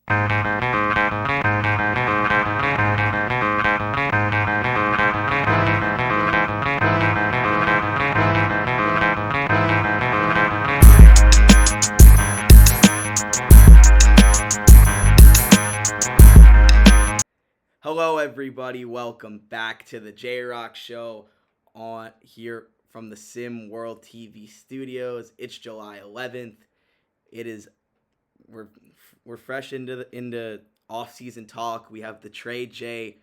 Hello, everybody. Welcome back to the J Rock Show on here from the SimWorld TV studios. It's July 11th. It is we're we're fresh into off season talk. We have the Trey J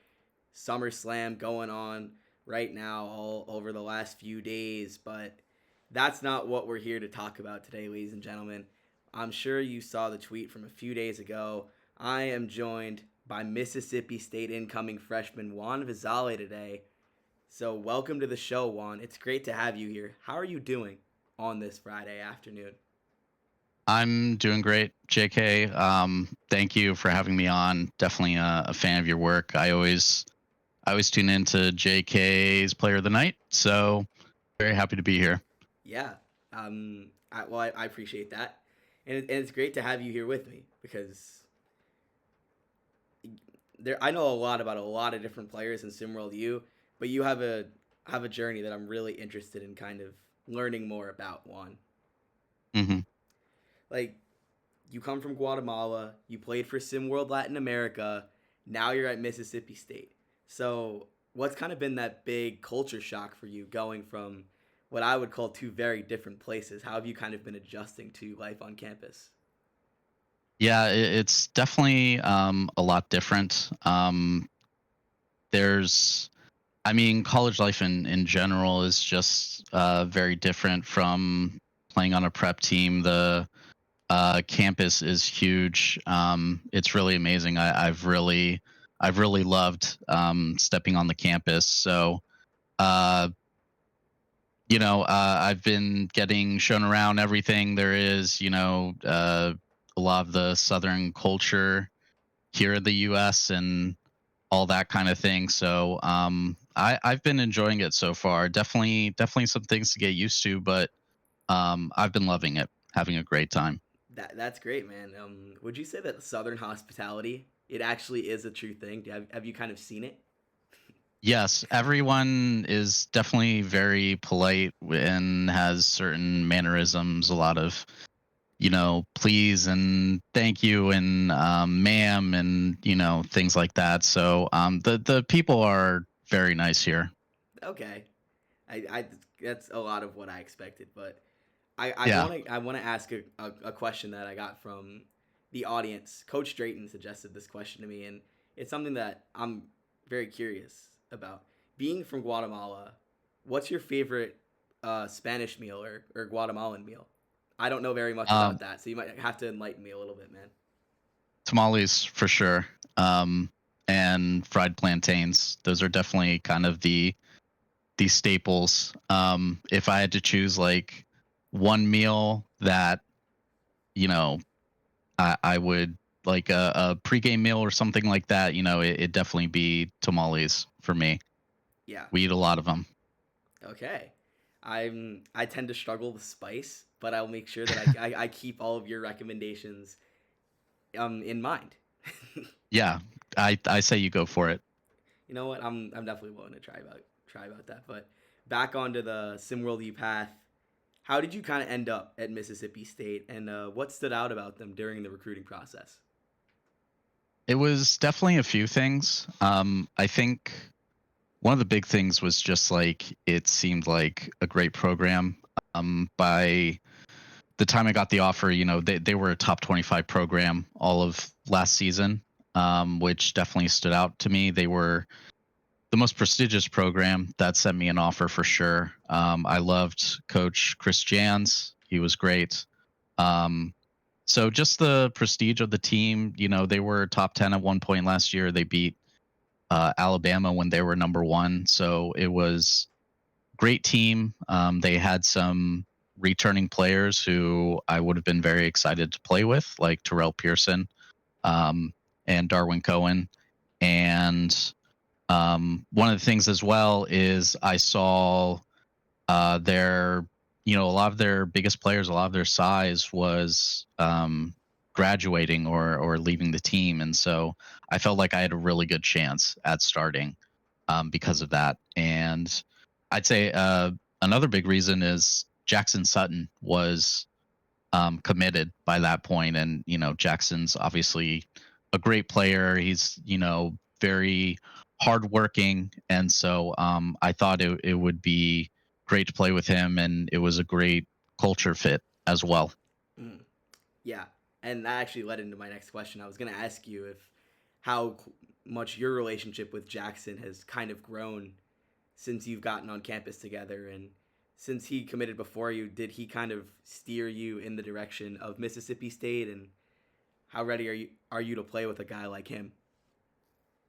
SummerSlam going on right now, all over the last few days. But that's not what we're here to talk about today, ladies and gentlemen. I'm sure you saw the tweet from a few days ago. I am joined by Mississippi State incoming freshman Juan Vizale today. So, welcome to the show, Juan. It's great to have you here. How are you doing on this Friday afternoon? I'm doing great, JK. Thank you for having me on. Definitely a fan of your work. I always tune into JK's Player of the Night, so very happy to be here. Yeah. I appreciate that. And it's great to have you here with me because I know a lot about a lot of different players in SimWorld U, but you have a journey that I'm really interested in kind of learning more about, Juan. hmm Like, you come from Guatemala, you played for SimWorld Latin America, now you're at Mississippi State. So, what's kind of been that big culture shock for you going from what I would call two very different places? How have you kind of been adjusting to life on campus? Yeah, it's definitely a lot different. I mean, college life in general is just very different from playing on a prep team. The campus is huge. It's really amazing. I've really loved stepping on the campus. So, uh, I've been getting shown around everything there is. A lot of the Southern culture here in the U.S. and all that kind of thing. So, I've been enjoying it so far. Definitely some things to get used to, but I've been loving it, having a great time. That's great, man. Would you say that Southern hospitality it actually is a true thing? Have you kind of seen it? Yes, everyone is definitely very polite and has certain mannerisms, a lot of, please and thank you and ma'am and, things like that. So the people are very nice here. Okay, I that's a lot of what I expected, but I Yeah. want to ask a question that I got from the audience. Coach Drayton suggested this question to me, and it's something that I'm very curious about. Being from Guatemala, what's your favorite Spanish meal or Guatemalan meal? I don't know very much about Um, that, so you might have to enlighten me a little bit, man. Tamales for sure. And fried plantains. Those are definitely kind of the staples. If I had to choose like one meal that, you know, I would like a pregame meal or something like that. It'd definitely be tamales for me. Yeah. We eat a lot of them. Okay. I tend to struggle with spice, but I'll make sure that I keep all of your recommendations in mind. Yeah, I say you go for it. You know what? I'm definitely willing to try about that. But back onto the SimWorld U path. How did you kind of end up at Mississippi State, and what stood out about them during the recruiting process? It was definitely a few things. I think one of the big things was just like it seemed like a great program. By the time I got the offer, they were a top 25 program all of last season, which definitely stood out to me. They were the most prestigious program that sent me an offer for sure. I loved Coach Chris Jans. He was great. Um, so just the prestige of the team, they were top 10 at one point last year. They beat Alabama when they were number one. So it was great team. They had some returning players who I would have been very excited to play with, like Terrell Pearson um, and Darwin Cohen. And one of the things as well is I saw their, a lot of their biggest players, a lot of their size was graduating or leaving the team, and so I felt like I had a really good chance at starting because of that. And I'd say another big reason is Jackson Sutton was committed by that point, and Jackson's obviously a great player. He's very hardworking, and so I thought it would be great to play with him, and it was a great culture fit as well. Mm, yeah, and that actually led into my next question. I was going to ask you if how much your relationship with Jackson has kind of grown since you've gotten on campus together, and since he committed before you, did he kind of steer you in the direction of Mississippi State, and how ready are you to play with a guy like him?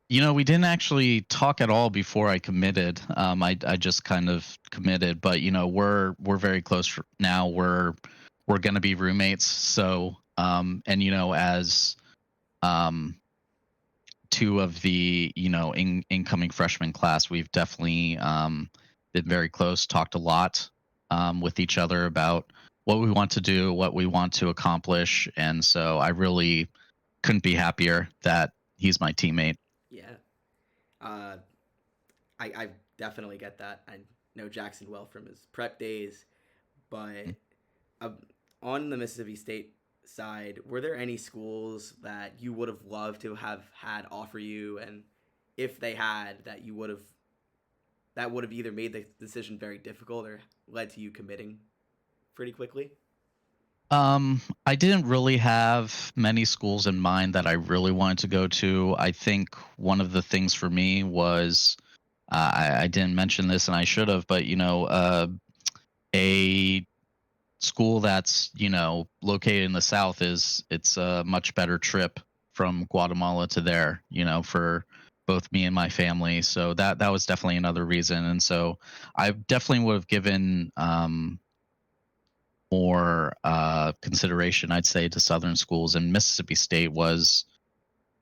We didn't actually talk at all before I committed. I just kind of committed, but we're very close now. We're gonna be roommates. So and as um two of the incoming freshman class, we've definitely been very close. Talked a lot with each other about what we want to do, what we want to accomplish, and so I really couldn't be happier that he's my teammate. Yeah, uh, I definitely get that. I know Jackson well from his prep days, but uh, on the Mississippi State side, were there any schools that you would have loved to have had offer you, and if they had, that would have either made the decision very difficult or led to you committing pretty quickly? I didn't really have many schools in mind that I really wanted to go to. I think one of the things for me was I didn't mention this and I should have, but a school that's located in the South it's a much better trip from Guatemala to there. For both me and my family. So that was definitely another reason, and so I definitely would have given more consideration, I'd say, to Southern schools, and Mississippi State was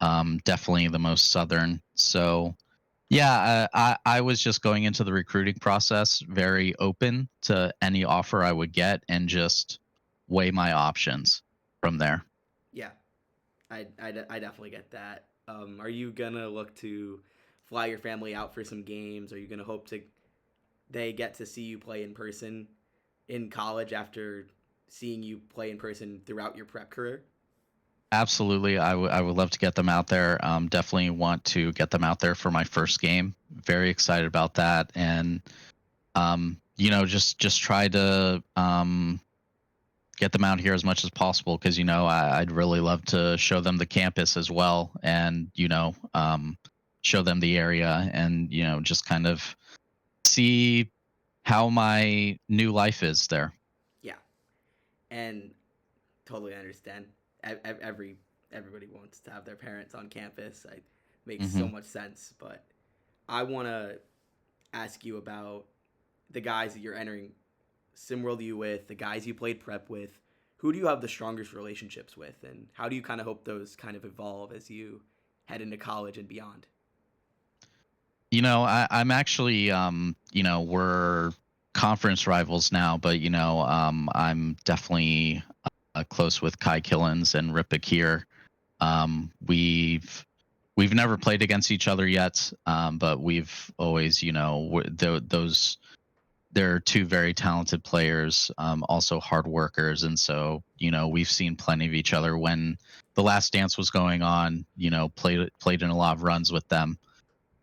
definitely the most Southern. So, yeah, I was just going into the recruiting process very open to any offer I would get and just weigh my options from there. Yeah, I definitely get that. Are you gonna look to fly your family out for some games? Are you gonna hope to they get to see you play in person in college after seeing you play in person throughout your prep career? Absolutely, I would love to get them out there. Definitely want to get them out there for my first game. Very excited about that, and just try to get them out here as much as possible because I'd really love to show them the campus as well, and show them the area, and just kind of see how my new life is there. Yeah, and totally understand. Every everybody wants to have their parents on campus. It makes so Hmm. much sense. But I want to ask you about the guys that you're entering SimWorld U with, the guys you played prep with. Who do you have the strongest relationships with, and how do you kind of hope those kind of evolve as you head into college and beyond? I'm actually we're conference rivals now, but I'm definitely close with Kai Killens and Rip Akir. We've never played against each other yet, but we've always, those they're two very talented players, also hard workers, and so we've seen plenty of each other when the Last Dance was going on. Played in a lot of runs with them.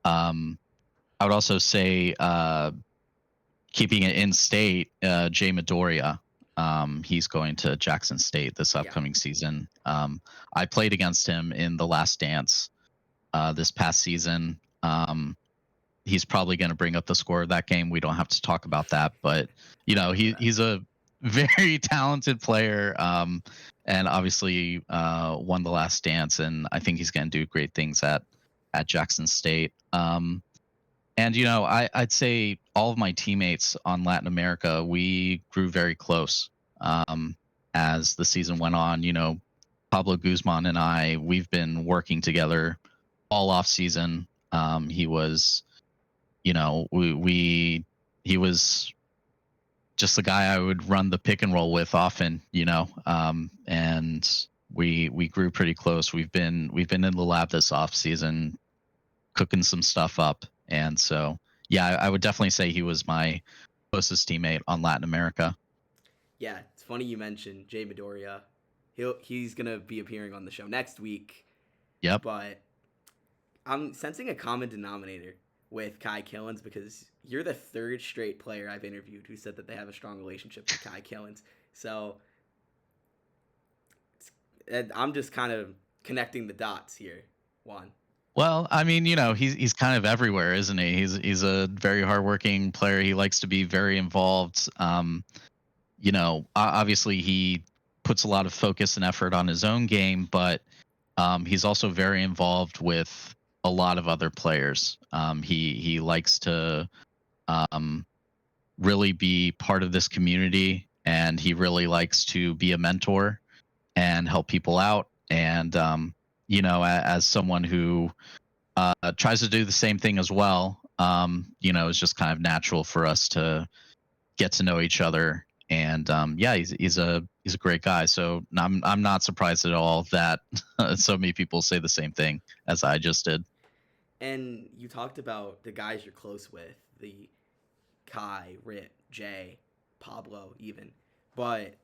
Um, I would also say, keeping it in state, Jay Midoriya. He's going to Jackson State this Yeah, upcoming season. I played against him in the Last Dance this past season. He's probably going to bring up the score of that game. We don't have to talk about that, but I know that. he's a very talented player, and obviously won the Last Dance, and I think he's going to do great things at Jackson State. And I'd say all of my teammates on Latin America, we grew very close as the season went on. Pablo Guzman and we've been working together all off season. He was, we he was just the guy I would run the pick and roll with often. And We grew pretty close. We've been in the lab this off season cooking some stuff up, and so yeah, I would definitely say he was my closest teammate on Latin America. Yeah, it's funny you mentioned Jay Midoriya. He's gonna be appearing on the show next week, Yep. but I'm sensing a common denominator with Kai Killens because you're the third straight player I've interviewed who said that they have a strong relationship with Kai Killens. So I'm just kind of connecting the dots here. Juan. Well, I mean, he's kind of everywhere, isn't he? He's a very hardworking player. He likes to be very involved. Obviously he puts a lot of focus and effort on his own game, but he's also very involved with a lot of other players. He likes to um, really be part of this community, and he really likes to be a mentor and help people out. And as someone who tries to do the same thing as well, it's just kind of natural for us to get to know each other. And yeah, he's a great guy. So I'm not surprised at all that so many people say the same thing as I just did. And you talked about the guys you're close with, the Kai, Rip, Jay, Pablo, even. But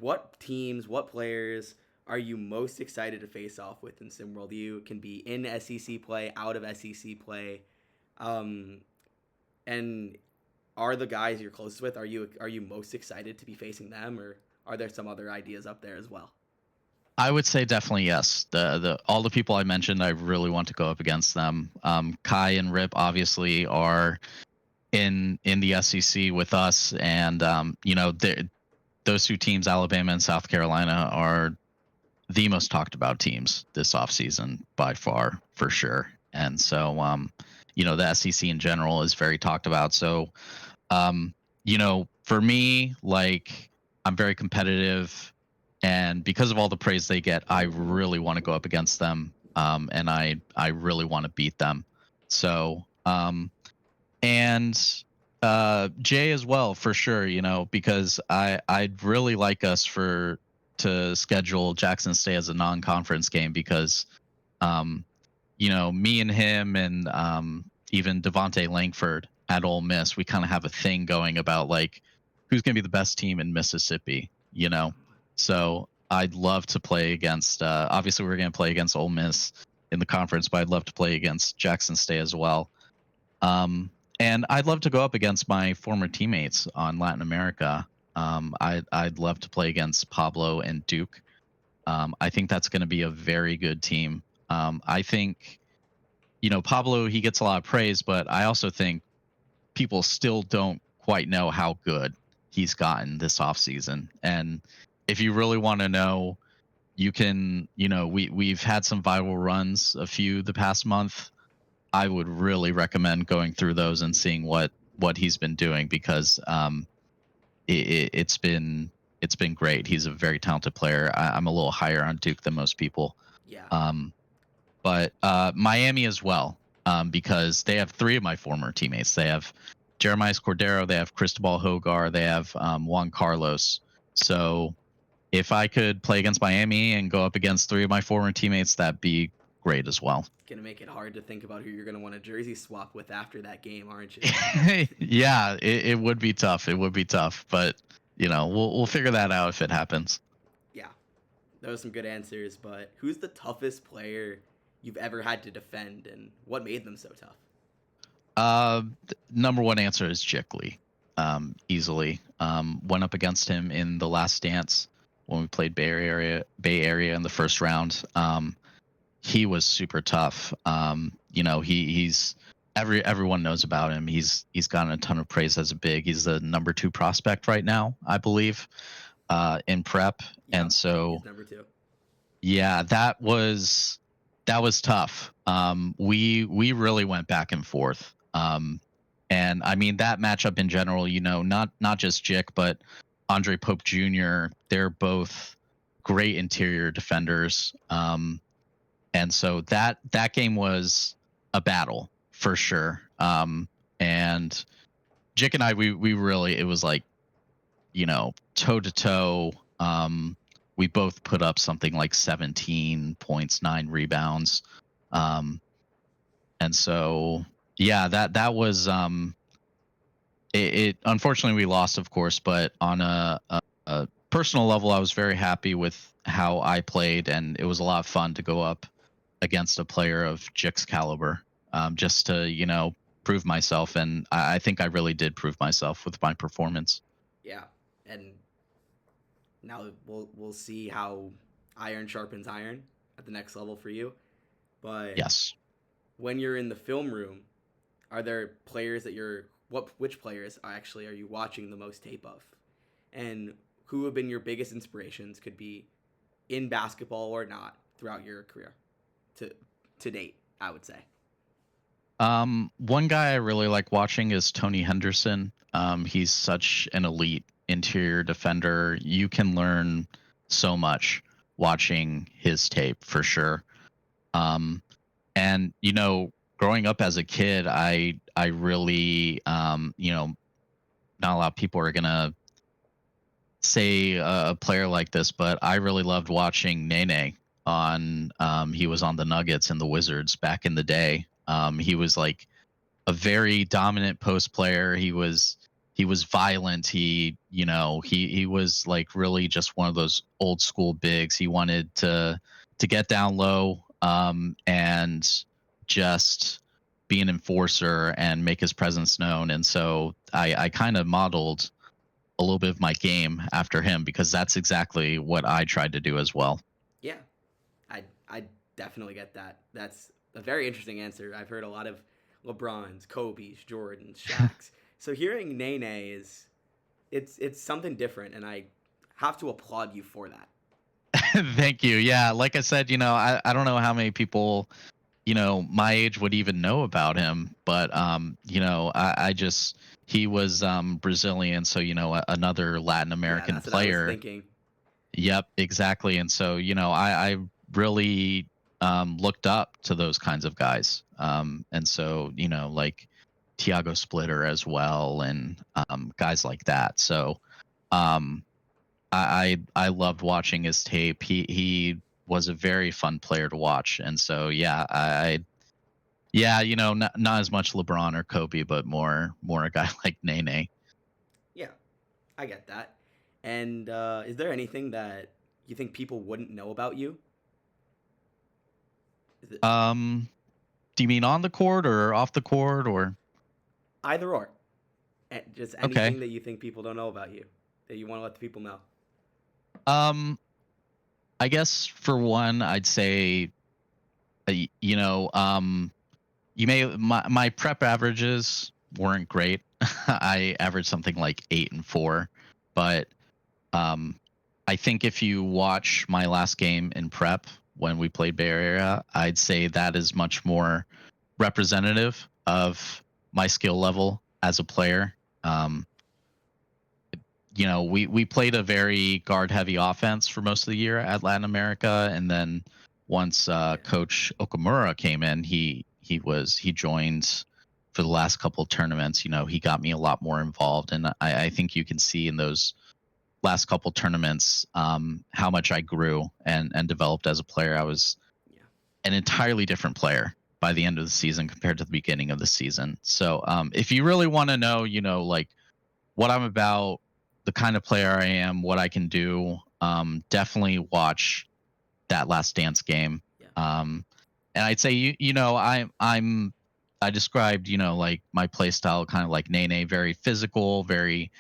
what teams, what players are you most excited to face off with in SimWorld? You can be in SEC play, out of SEC play, um, and are the guys you're closest with? Are you most excited to be facing them, or are there some other ideas up there as well? I would say definitely yes. The all the people I mentioned, I really want to go up against them. Kai and Rip obviously are in the SEC with us, and those two teams, Alabama and South Carolina, are the most talked about teams this offseason by far, for sure. And so, the SEC in general is very talked about. So, for me, like, I'm very competitive, and because of all the praise they get, I really want to go up against them, and I really want to beat them. So, and Jay as well, for sure, because I'd really like us for to schedule Jackson State as a non-conference game, because um me and him and even Devontae Langford at Ole Miss, we kind of have a thing going about, like, who's going to be the best team in Mississippi. So I'd love to play against. Obviously, we're going to play against Ole Miss in the conference, but I'd love to play against Jackson State as well. And I'd love to go up against my former teammates on Latin America. I'd love to play against Pablo and Duke. I think that's going to be a very good team. I think, Pablo, he gets a lot of praise, but I also think people still don't quite know how good he's gotten this offseason. And if you really want to know, you can, we've had some viral runs, a few the past month. I would really recommend going through those and seeing what he's been doing, because it's been great. He's a very talented player. I'm a little higher on Duke than most people. Yeah, Um, but Miami as well, because they have three of my former teammates. They have Jeremiah Cordero, they have Cristobal Hogar, they have Juan Carlos. So if I could play against Miami and go up against three of my former teammates, that'd be great as well. gonna make it hard to think about who you're gonna want to jersey swap with after that game, aren't you? Yeah, it would be tough. It would be tough, but we'll figure that out if it happens. Yeah, those are some good answers. But who's the toughest player you've ever had to defend, and what made them so tough? Number one answer is Chickley. Easily. Went up against him in the last dance when we played Bay Area in the first round. He was super tough. He's everyone knows about him. He's gotten a ton of praise as a big. He's the number 2 prospect right now, I believe, in prep. And Yep, so, he's number two. yeah, that was tough. We really went back and forth. And I mean, that matchup in general, not just Jick, but Andre Pope Jr. They're both great interior defenders. And so that game was a battle for sure. And Jick and I, we really, it was like, toe to toe. we both put up something like 17 points, 9 rebounds. Um, and so yeah, that was it unfortunately we lost, of course, but on a personal level, I was very happy with how I played, and it was a lot of fun to go up against a player of Jick's caliber, just to prove myself, and I think I really did prove myself with my performance. Yeah, and now we'll see how iron sharpens iron at the next level for you. But Yes. when you're in the film room, are there players that you're which players actually are you watching the most tape of? And who have been your biggest inspirations could be in basketball or not throughout your career to to date, I would say. One guy I really like watching is Tony Henderson. He's such an elite interior defender. You can learn so much watching his tape for sure. Um, and growing up as a kid, I really not a lot of people are gonna say a player like this, but I really loved watching Nene on. He was on the Nuggets and the Wizards back in the day. He was like a very dominant post player. He was violent. He was like really just one of those old school bigs. He wanted to get down low, and just be an enforcer and make his presence known. And so I kind of modeled a little bit of my game after him because that's exactly what I tried to do as well. Yeah, I definitely get that. That's a very interesting answer. I've heard a lot of LeBrons, Kobe's, Jordans, Shaq's. So hearing Nene is it's something different, and I have to applaud you for that. Thank you. Yeah, like I said, I don't know how many people my age would even know about him, but I just he was Brazilian, so another Latin Yeah, American that's what I was player. thinking. Yep, exactly. And so I really looked up to those kinds of guys, and so like Tiago Splitter as well, and guys like that. So um I loved watching his tape. He was a very fun player to watch, and so yeah, yeah, not as much LeBron or Kobe, but more a guy like Nene. Yeah, I get that. And is there anything that you think people wouldn't know about you? Is it Um, do you mean on the court or off the court or? either or? Just Okay. anything that you think people don't know about you that you want to let the people know? Um, I guess for one, I'd say, my prep averages weren't great. I averaged something like 8 and 4, but um, I think if you watch my last game in prep when we played Bay Area, I'd say that is much more representative of my skill level as a player. Um, we played a very guard heavy offense for most of the year at Latin America, and then once Yeah, Coach Okamura came in, he joined for the last couple of tournaments. He got me a lot more involved, and I think you can see in those last couple tournaments how much I grew and developed as a player. I was yeah, an entirely different player by the end of the season compared to the beginning of the season. So if you really want to know, like what I'm about, the kind of player I am, what I can do, definitely watch that Last Dance game. yeah, Um, and I'd say I described like my play style kind of like Nene, very physical, very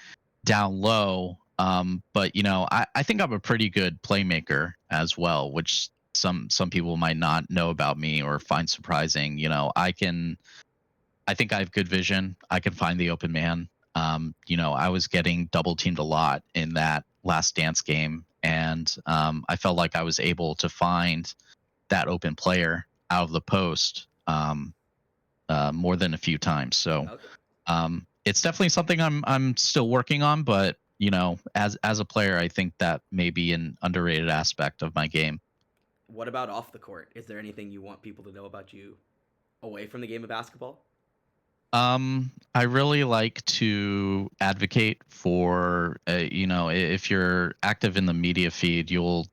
down low. But I think I'm a pretty good playmaker as well, which some people might not know about me or find surprising. I think I have good vision. I can find the open man. I was getting double teamed a lot in that Last Dance game, and I felt like I was able to find that open player out of the post more than a few times. So okay. it's definitely something I'm still working on, but as a player, I think that may be an underrated aspect of my game. What about off the court? Is there anything you want people to know about you away from the game of basketball? I really like to advocate for, if you're active in the media feed, you'll Or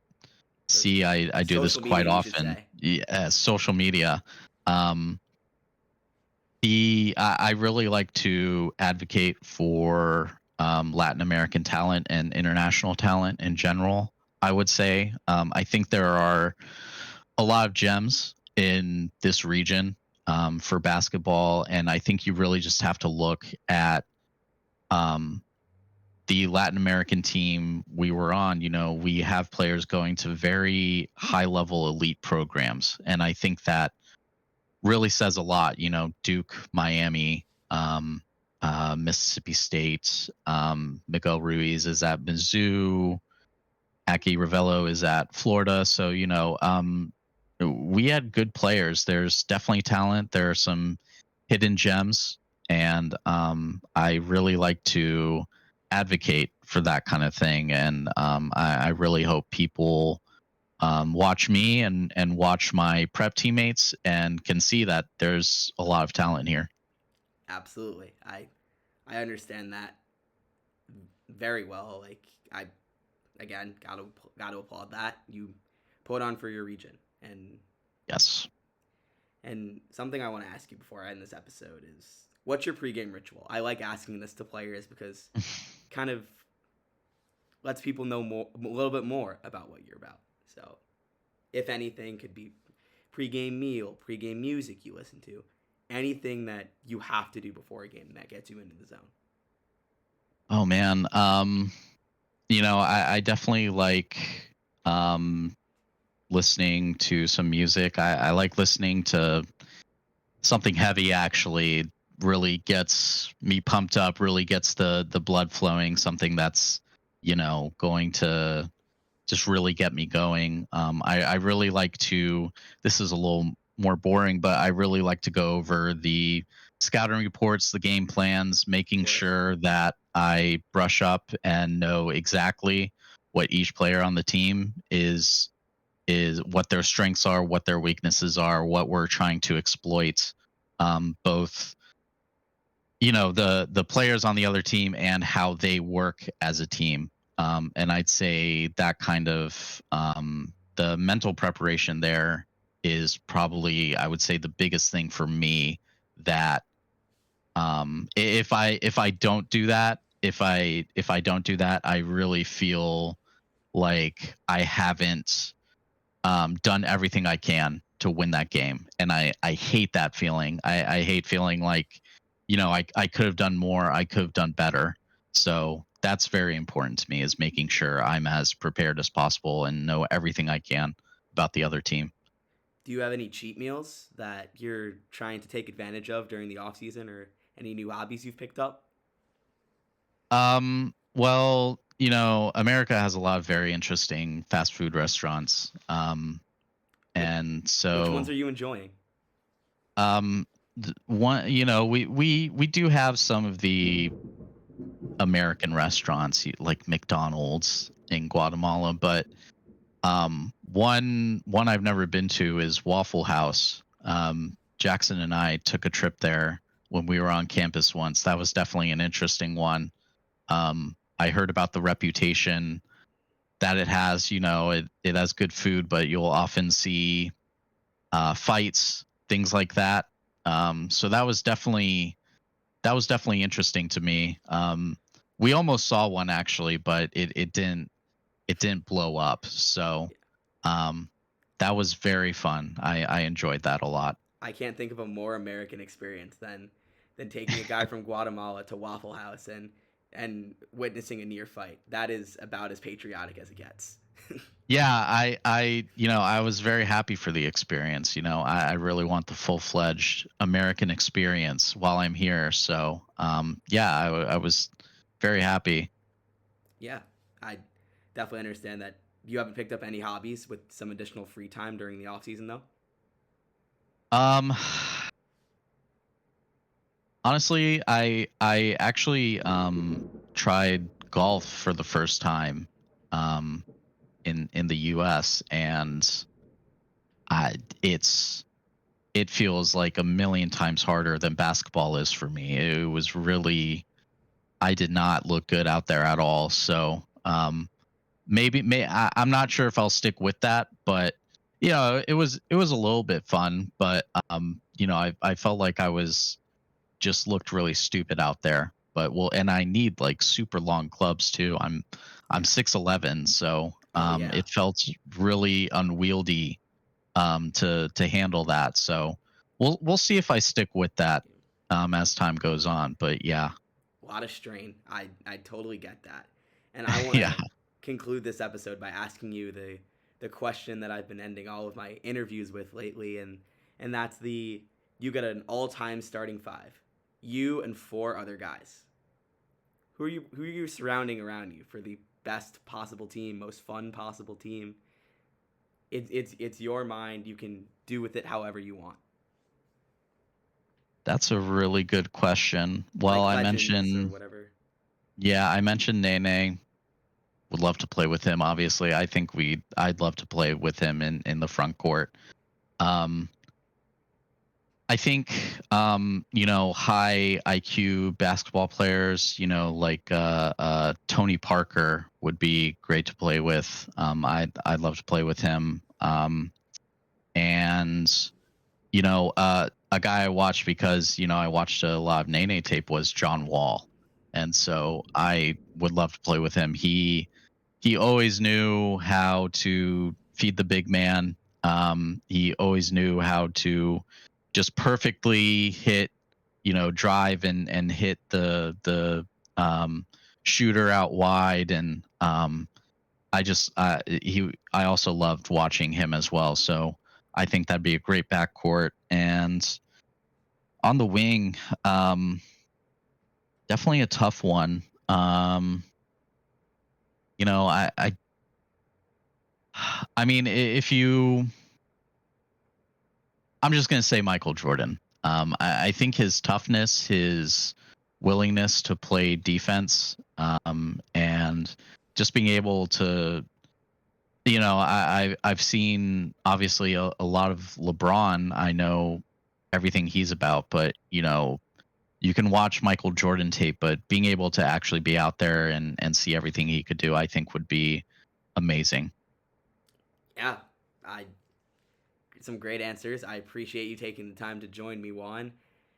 see I do this social quite media, you should often. say. Yeah, social media. Um, I really like to advocate for Latin American talent and international talent in general. I would say I think there are a lot of gems in this region for basketball, and I think you really just have to look at um, the Latin American team we were on. We have players going to very high level elite programs, and I think that really says a lot. Duke, Miami, Mississippi State, Miguel Ruiz is at Mizzou, Aki Ravello is at Florida. So, we had good players. There's definitely talent. There are some hidden gems. And I really like to advocate for that kind of thing. And I really hope people watch me and watch my prep teammates and can see that there's a lot of talent here. Absolutely. I understand that very well. Like I again got to applaud that you put on for your region. Yes. And something I want to ask you before I end this episode is what's your pregame ritual? I like asking this to players because kind of lets people know a little bit more about what you're about. So, if anything, could be pregame meal, pregame music you listen to, anything that you have to do before a game that gets you into the zone. Oh man. I definitely like um listening to some music. I like listening to something heavy actually really gets me pumped up, really gets the blood flowing, something that's, going to just really get me going. I really like to, this is a little more boring, but I really like to go over the scouting reports, the game plans, Of making course. sure that I brush up and know exactly what each player on the team is what their strengths are, what their weaknesses are, what we're trying to exploit. Both the players on the other team and how they work as a team. And I'd say that kind of the mental preparation there is probably, I would say, the biggest thing for me. That if I don't do that, if I don't do that, I really feel like I haven't done everything I can to win that game. And I hate that feeling. I hate feeling like, I could have done more, I could have done better. So that's very important to me, is making sure I'm as prepared as possible and know everything I can about the other team. Do you have any cheat meals that you're trying to take advantage of during the off season, or any new hobbies you've picked up? Well, America has a lot of very interesting fast food restaurants. Which And which ones so are you enjoying? um one, we do have some of the American restaurants like McDonald's in Guatemala, but one I've never been to is Waffle House. Jackson and I took a trip there when we were on campus once. That was definitely an interesting one. I heard about the reputation that it has. It has good food, but you'll often see fights, things like that. So that was definitely interesting to me. We almost saw one actually, but it didn't blow up. So um, that was very fun. I enjoyed that a lot. I can't think of a more American experience than taking a guy from Guatemala to Waffle House and witnessing a near fight. That is about as patriotic as it gets. Yeah, I was very happy for the experience. I really want the full fledged American experience while I'm here. So yeah, I was very happy. Yeah, I definitely understand that. You haven't picked up any hobbies with some additional free time during the off season though. Um, Honestly, I actually tried golf for the first time um in the US, and I it's it feels like a million times harder than basketball is for me. It was really, I did not look good out there at all. So I'm not sure if I'll stick with that, but it was a little bit fun, but I felt like I was just looked really stupid out there. But well, and I need like super long clubs too. I'm Yeah. 6'11", so Oh yeah. it felt really unwieldy to handle that. So we'll see if I stick with that as time goes on. But yeah, A lot of strain. I totally get that. And I want yeah, to conclude this episode by asking you the question that I've been ending all of my interviews with lately, and that's the you get an all-time starting five. You and four other guys. Who are you surrounding around you for the best possible team, most fun possible team? It's your mind. You can do with it however you want. that's a really good question. Well, Like I legends or mentioned, whatever. yeah, I mentioned Nene. Would love to play with him. Obviously, I'd love to play with him in the front court. Um, I think high IQ basketball players, like Tony Parker would be great to play with. I'd love to play with him. And a guy I watched because I watched a lot of Nene tape was John Wall, and so I would love to play with him. He always knew how to feed the big man. He always knew how to just perfectly hit, drive and hit the shooter out wide, and I also loved watching him as well. So I think that'd be a great backcourt. And on the wing, definitely a tough one. You know, I mean, if you, I'm just gonna say Michael Jordan. I think his toughness, his willingness to play defense, and just being able to, I've seen obviously a lot of LeBron. I know everything he's about, but you can watch Michael Jordan tape, but being able to actually be out there and see everything he could do, I think would be amazing. Yeah, I some great answers. I appreciate you taking the time to join me, Juan.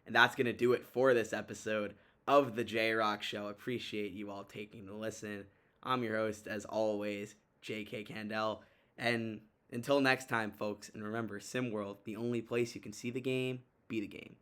And that's going to do it for this episode of the J Rock Show. Appreciate you all taking the listen. I'm your host, as always, JK Candell. And until next time, folks, and remember, SimWorld, the only place you can see the game, be the game.